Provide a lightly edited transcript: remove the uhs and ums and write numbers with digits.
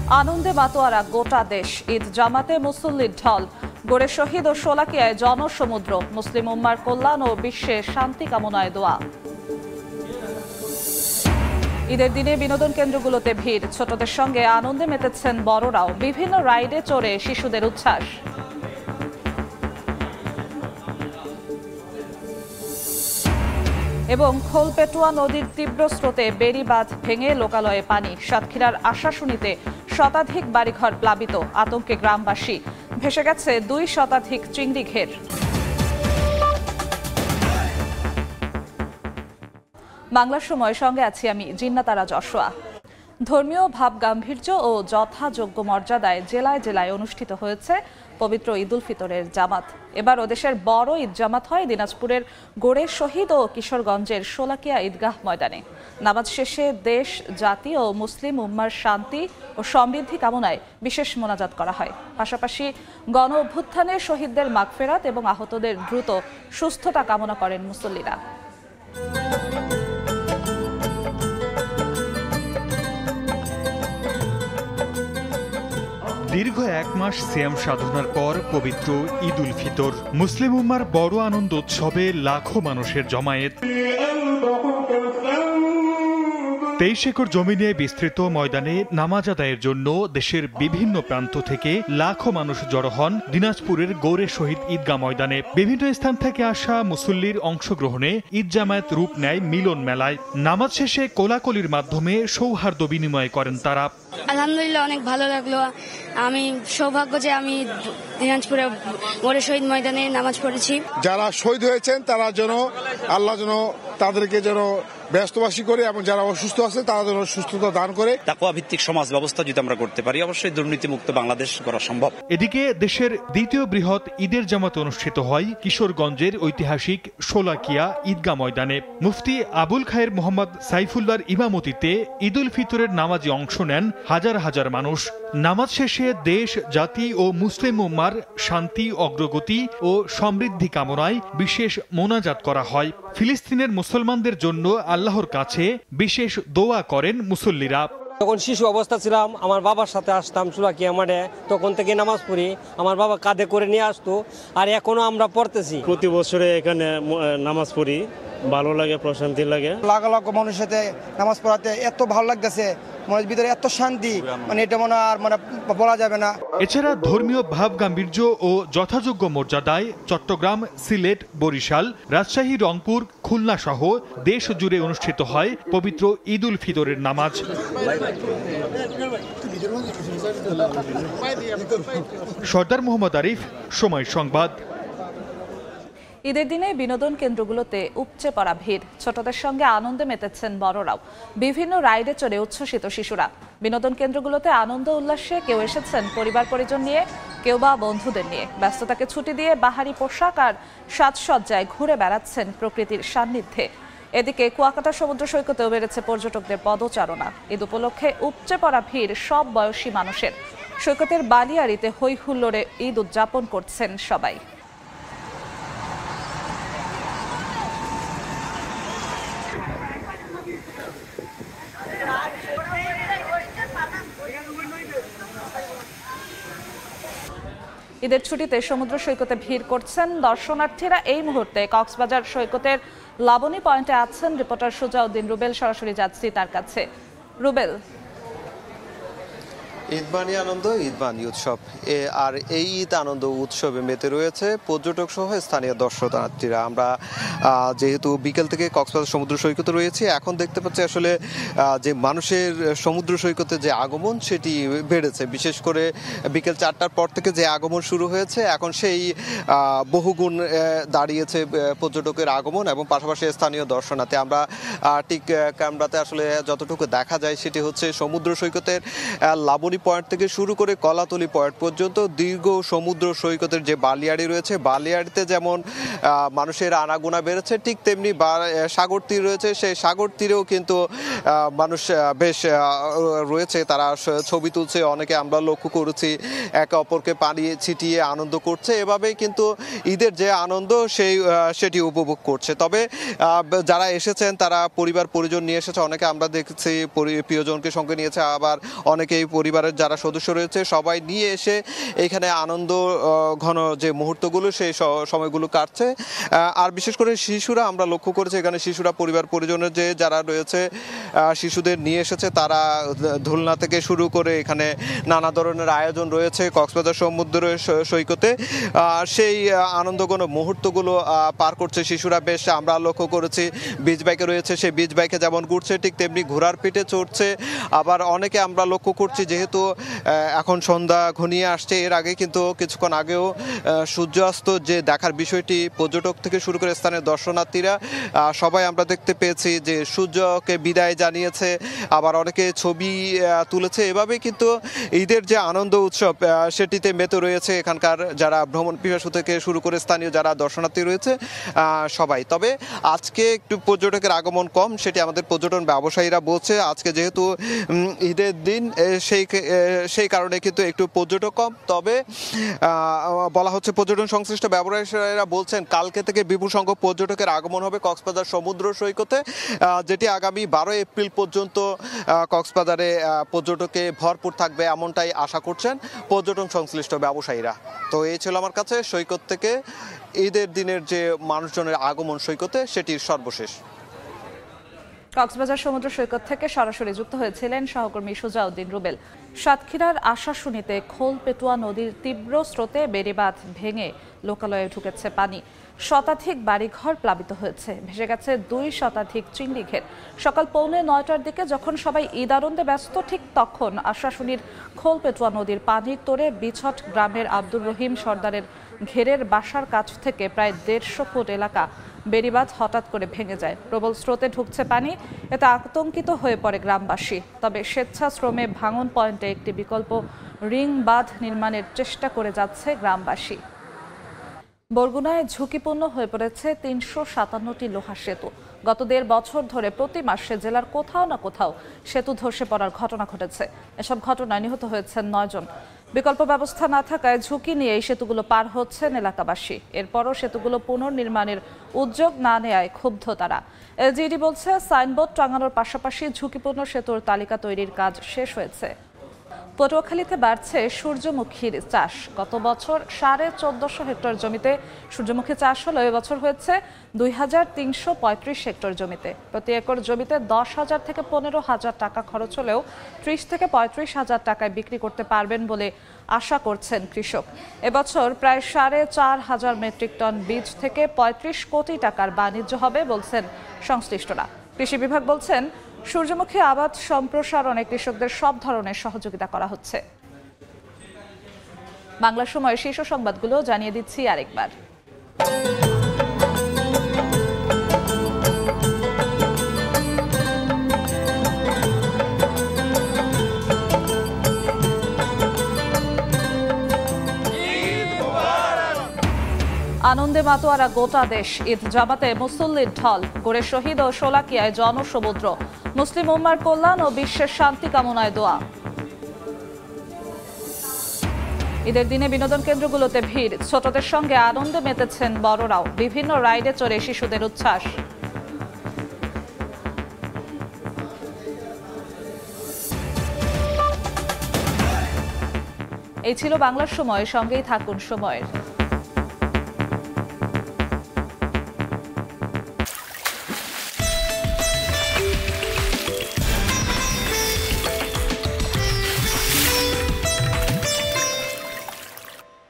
আনন্দে মাতোয়ারা গোটা দেশ। ঈদ জামাতে মুসল্লির ঢল। গড়ে শহীদ ও শোলাকিয়ায় জনসমুদ্র। মুসলিম উম্মার কল্যাণ ও বিশ্বের শান্তি কামনায় দোয়া। ঈদের দিনে বিনোদন কেন্দ্রগুলোতে ভিড়। ছোটদের সঙ্গে আনন্দে মেতেছেন বড়রাও। বিভিন্ন রাইডে চড়ে শিশুদের উচ্ছ্বাস। এবং খোলপেটুয়া নদীর তীব্র স্রোতে বেড়িবাঁধ ভেঙে লোকালয়ে পানি। সাতক্ষীরার আশাশুনিতে শতাধিক বাড়িঘর প্লাবিত। আতঙ্কে গ্রামবাসী। ভেসে গেছে 2 শতাধিক চিংড়ি ঘের। বাংলার সময় সঙ্গে আছি আমি জিন্নাতারা যশোয়া। ধর্মীয় ভাব গাম্ভীর্য ও যথাযোগ্য মর্যাদায় জেলায় জেলায় অনুষ্ঠিত হয়েছে পবিত্র ঈদ উল ফিতরের জামাত। এবার দেশের বড় ঈদ জামাত হয় দিনাজপুরের গড়ে শহীদ ও কিশোরগঞ্জের শোলাকিয়া ঈদগাহ ময়দানে। নামাজ শেষে দেশ, জাতি ও মুসলিম উম্মার শান্তি ও সমৃদ্ধি কামনায় বিশেষ মোনাজাত করা হয়। পাশাপাশি গণ অভ্যুত্থানে শহীদদের মাগফেরাত এবং আহতদের দ্রুত সুস্থতা কামনা করেন মুসল্লিরা। দীর্ঘ 1 মাস সিয়াম সাধনার পর পবিত্র ঈদ উল ফিতর। মুসলিম উম্মার বড় আনন্দ উৎসবে লাখো মানুষের জমায়েত। 23 একর জমি নিয়ে বিস্তৃত ময়দানে নামাজ আদায়ের জন্য দেশের বিভিন্ন প্রান্ত থেকে লাখো মানুষ জড়ো হন দিনাজপুরের গৌরে শহীদ ঈদগাহ ময়দানে। বিভিন্ন স্থান থেকে আসা মুসল্লির অংশগ্রহণে ঈদ জামায়াত রূপ নেয় মিলন মেলায়। নামাজ শেষে কোলাকুলির মাধ্যমে সৌহার্দ্য বিনিময় করেন তারা। আলহামদুলিল্লাহ, অনেক ভালো লাগলো। আমি সৌভাগ্য যে আমি দিনাজপুরে গৌরে শহীদ ময়দানে নামাজ পড়েছি। যারা শহীদ হয়েছেন তারা যেন আল্লাহ যেন তাদেরকে যেন ব্যস্তবাসী করে এবং যারা অসুস্থ আছে তারা যেন সুস্থতা দান করে। তাকওয়া ভিত্তিক সমাজ ব্যবস্থা যদি আমরা করতে পারি, অবশ্যই দুর্নীতিমুক্ত বাংলাদেশ করা সম্ভব। এদিকে দেশের দ্বিতীয় বৃহৎ ঈদের জামাত অনুষ্ঠিত হয় কিশোরগঞ্জের ঐতিহাসিক শোলাকিয়া ঈদগাহ ময়দানে। মুফতি আবুল খায়ের মোহাম্মদ সাইফুল্লাহর ইমামতিতে ঈদ উল ফিতরের নামাজে অংশ নেন হাজার হাজার মানুষ। নামাজ শেষে দেশ, জাতি ও মুসলিম উম্মার শান্তি, অগ্রগতি ও সমৃদ্ধি কামনায় বিশেষ মোনাজাত করা হয়। ফিলিস্তিনের মুসলমানদের জন্য আল্লাহর কাছে বিশেষ দোয়া করেন মুসল্লিরা। যখন শিশু অবস্থা ছিলাম, আমার বাবার সাথে আসতাম শোলাকিয়া মাঠে, তখন থেকে নামাজ পড়ি। আমার বাবা কাঁধে করে নিয়ে আসতো, আর এখনো আমরা পড়তেছি। প্রতি বছরে এখানে নামাজ পড়ি, ভালো লাগে, প্রশান্তি লাগে। লাখ লাখ মানুষের সাথে নামাজ পড়াতে এত ভালো লাগতেছে, মনের ভিতরে এত শান্তি, মানে এটা মনে আর মানে বলা যাবে না। এছাড়া ধর্মীয় ভাব গাম্ভীর্য ও যথাযোগ্য মর্যাদায় চট্টগ্রাম, সিলেট, বরিশাল, রাজশাহী, রংপুর, খুলনা সহ দেশ জুড়ে অনুষ্ঠিত হয় পবিত্র ঈদ উল ফিতরের নামাজ। সর্দার মোহাম্মদ আরিফ, সময় সংবাদ। ঈদের দিনে বিনোদন কেন্দ্রগুলোতে উপচে পড়া ভিড়। ছোটদের সঙ্গে আনন্দে মেতেছেন বড়রাও। বিভিন্ন রাইডে চড়ে উচ্ছ্বসিত শিশুরা। বিনোদন কেন্দ্রগুলোতে আনন্দ উল্লাসে কেউ এসেছেন পরিবার পরিজন নিয়ে, কেউ বা বন্ধুদের নিয়ে। ব্যস্ততাকে ছুটি দিয়ে বাহারি পোশাক আর সাজসজ্জায় ঘুরে বেড়াচ্ছেন প্রকৃতির সান্নিধ্যে। এদিকে কুয়াকাটা সমুদ্র সৈকতেও বেড়েছে পর্যটকদের পদচারণা। ঈদ উপলক্ষে উপচে পড়া ভিড় সব বয়সী মানুষের। সৈকতের বালিয়াড়িতে হৈ হুল্লোড়ে ঈদ উদযাপন করছেন সবাই। ঈদের ছুটিতে সমুদ্র সৈকতে ভিড় করছেন দর্শনার্থীরা। এই মুহূর্তে কক্সবাজার সৈকতের লাবণী পয়েন্টে আছেন রিপোর্টার সুজাউদ্দিন রুবেল। সরাসরি যাচ্ছি তার কাছে। রুবেল, ঈদ মানি আনন্দ, ঈদ মানি উৎসব। আর এই ঈদ আনন্দ উৎসবে মেতে রয়েছে পর্যটক সহ স্থানীয় দর্শনার্থীরা। আমরা যেহেতু বিকেল থেকে কক্সবাজার সমুদ্র সৈকতে রয়েছে, এখন দেখতে পাচ্ছি আসলে যে মানুষের সমুদ্র সৈকতে যে আগমন সেটি বেড়েছে। বিশেষ করে বিকেল 4টার পর থেকে যে আগমন শুরু হয়েছে, এখন সেই বহুগুণ দাঁড়িয়েছে পর্যটকের আগমন এবং পাশাপাশি স্থানীয় দর্শনার্থী। আমরা ঠিক ক্যামেরাতে আসলে যতটুকু দেখা যায় সেটি হচ্ছে সমুদ্র সৈকতের লাবণী পয়েন্ট থেকে শুরু করে কলাতলি পয়েন্ট পর্যন্ত দীর্ঘ সমুদ্র সৈকতের যে বালিয়াড়ি রয়েছে, বালিয়াড়িতে যেমন মানুষের আনাগোনা বেড়েছে, ঠিক তেমনি সাগর তীর রয়েছে। সেই সাগর তীরেও কিন্তু মানুষ বেশ রয়েছে, তারা ছবি তুলছে, অনেকে আমরা লক্ষ্য করেছি একে অপরকে পানি ছিটিয়ে আনন্দ করছে। এভাবেই কিন্তু ঈদের যে আনন্দ সেটি উপভোগ করছে। তবে যারা এসেছেন তারা পরিবার পরিজন নিয়ে এসেছে, অনেকে আমরা দেখছি প্রিয়জনকে সঙ্গে নিয়েছে, আবার অনেকেই পরিবারের পরিবারের যারা সদস্য রয়েছে সবাই নিয়ে এসে এখানে আনন্দ ঘন যে মুহূর্তগুলো সেই সময়গুলো কাটছে। আর বিশেষ করে শিশুরা আমরা লক্ষ্য করেছি এখানে শিশুরা পরিবার পরিজনের যে যারা রয়েছে শিশুদের নিয়ে এসেছে, তারা দোলনা থেকে শুরু করে এখানে নানা ধরনের আয়োজন রয়েছে কক্সবাজার সমুদ্র সৈকতে। সেই আনন্দঘন মুহূর্তগুলো পার করছে শিশুরা। বেশ আমরা লক্ষ্য করেছি বিচ বাইকে রয়েছে, সেই বিচ বাইকে যেমন ঘুরছে ঠিক তেমনি ঘোড়ার পিঠে চড়ছে। আবার অনেকে আমরা লক্ষ্য করছি যেহেতু এখন সন্ধ্যা ঘনিয়ে আসছে, এর আগে কিন্তু কিছুক্ষণ আগেও সূর্যাস্ত যে দেখার বিষয়টি পর্যটক থেকে শুরু করে স্থানীয় দর্শনার্থীরা সবাই আমরা দেখতে পেয়েছি যে সূর্যকে বিদায় জানিয়েছে, আবার অনেকে ছবি তুলেছে। এভাবে কিন্তু ঈদের যে আনন্দ উৎসব সেটিতে মেতে রয়েছে এখানকার যারা ভ্রমণ পিপাসু থেকে শুরু করে স্থানীয় যারা দর্শনার্থী রয়েছে সবাই। তবে আজকে একটু পর্যটকের আগমন কম, সেটি আমাদের পর্যটন ব্যবসায়ীরা বলছে। আজকে যেহেতু ঈদের দিন সেই কারণে কিন্তু একটু পর্যটক কম। তবে বলা হচ্ছে পর্যটন সংশ্লিষ্ট ব্যবসায়ীরা বলছেন কালকে থেকে বিপুল সংখ্যক পর্যটকের আগমন হবে কক্সবাজার সমুদ্র সৈকতে, যেটি আগামী 12 এপ্রিল পর্যন্ত কক্সবাজারে পর্যটকে ভরপুর থাকবে এমনটাই আশা করছেন পর্যটন সংশ্লিষ্ট ব্যবসায়ীরা। তো এই ছিল আমার কাছে সৈকত থেকে ঈদের দিনের যে মানুষজনের আগমন সৈকতে সেটির সর্বশেষ। কক্সবাজার সমুদ্র সৈকত থেকে সরাসরি যুক্ত হয়েছিলেন সহকর্মী সুজাউদ্দিন রুবেল। সাতক্ষীরার আশাশুনিতে খোলপেটুয়া নদীর তীব্র স্রোতে বেড়িবাঁধ ভেঙে লোকালয়ে ঢুকেছে পানি। শতাধিক বাড়িঘর প্লাবিত হয়েছে, ভেসে গেছে 2 শতাধিক চিংড়ি ঘের। সকাল 8:45টার দিকে যখন সবাই ঈদ আনন্দে ব্যস্ত, ঠিক তখন আশাশুনির খোলপেটুয়া নদীর পানির তোড়ে বিছট গ্রামের আব্দুর রহিম সর্দারের ঘেরের বাসার কাছ থেকে প্রায় 150 ফুট এলাকা বেড়িবাঁধ হঠাৎ করে ভেঙে যায়। প্রবল স্রোতে ঢুকছে পানি, এতে আতঙ্কিত হয়ে পড়ে গ্রামবাসী। তবে স্বেচ্ছাশ্রমে ভাঙন পয়েন্টে একটি বিকল্প রিং বাঁধ নির্মাণের চেষ্টা করে যাচ্ছে গ্রামবাসী। বরগুনায় ঝুঁকিপূর্ণ হয়ে পড়েছে 357টি লোহা সেতু। গত 1.5 বছর ধরে প্রতি মাসে জেলার কোথাও না কোথাও সেতু ধসে পড়ার ঘটনা ঘটেছে। এসব ঘটনায় নিহত হয়েছেন 9 জন। বিকল্প ব্যবস্থা না থাকায় ঝুঁকি নিয়ে এই সেতুগুলো পার হচ্ছেন এলাকাবাসী। এরপরও সেতুগুলো পুনর্নির্মাণের উদ্যোগ না নেওয়ায় ক্ষুব্ধ তারা। এলজিইডি বলছে সাইনবোর্ড টাঙানোর পাশাপাশি ঝুঁকিপূর্ণ সেতুর তালিকা তৈরির কাজ শেষ হয়েছে। পটুয়াখালীতে বাড়ছে সূর্যমুখীর চাষ। গত বছর 1450 হেক্টর জমিতে সূর্যমুখী চাষ হলো এবছর হয়েছে 2335 হেক্টর জমিতে। প্রতি একর জমিতে 10,000 থেকে 15,000 টাকা খরচ হলেও 30 থেকে 35,000 টাকায় বিক্রি করতে পারবেন বলে আশা করছেন কৃষক। এবছর প্রায় 4,500 মেট্রিক টন বীজ থেকে 35 কোটি টাকার বাণিজ্য হবে বলছেন সংশ্লিষ্টরা। কৃষি বিভাগ বলছেন সূর্যমুখী আবাদ সম্প্রসারণে কৃষকদের সব ধরনের সহযোগিতা করা হচ্ছে। বাংলা সময়ের শীর্ষ সংবাদগুলো জানিয়ে দিচ্ছি আরেকবার। আনন্দে মাতোয়ারা গোটা দেশ। ঈদ জামাতে মুসল্লির ঢল, গড়ে শহীদ ও শোলাকিয়ায় জনসমুদ্র। মুসলিম উম্মার কল্যাণ ও বিশ্বের শান্তি কামনায় দোয়া। ঈদের দিনে বিনোদন কেন্দ্রগুলোতে ভিড়, ছোটদের সঙ্গে আনন্দে মেতেছেন বড়রাও। বিভিন্ন রাইডে চড়ে শিশুদের উচ্ছ্বাস। এই ছিল বাংলার সময়, সঙ্গেই থাকুন সময়ের।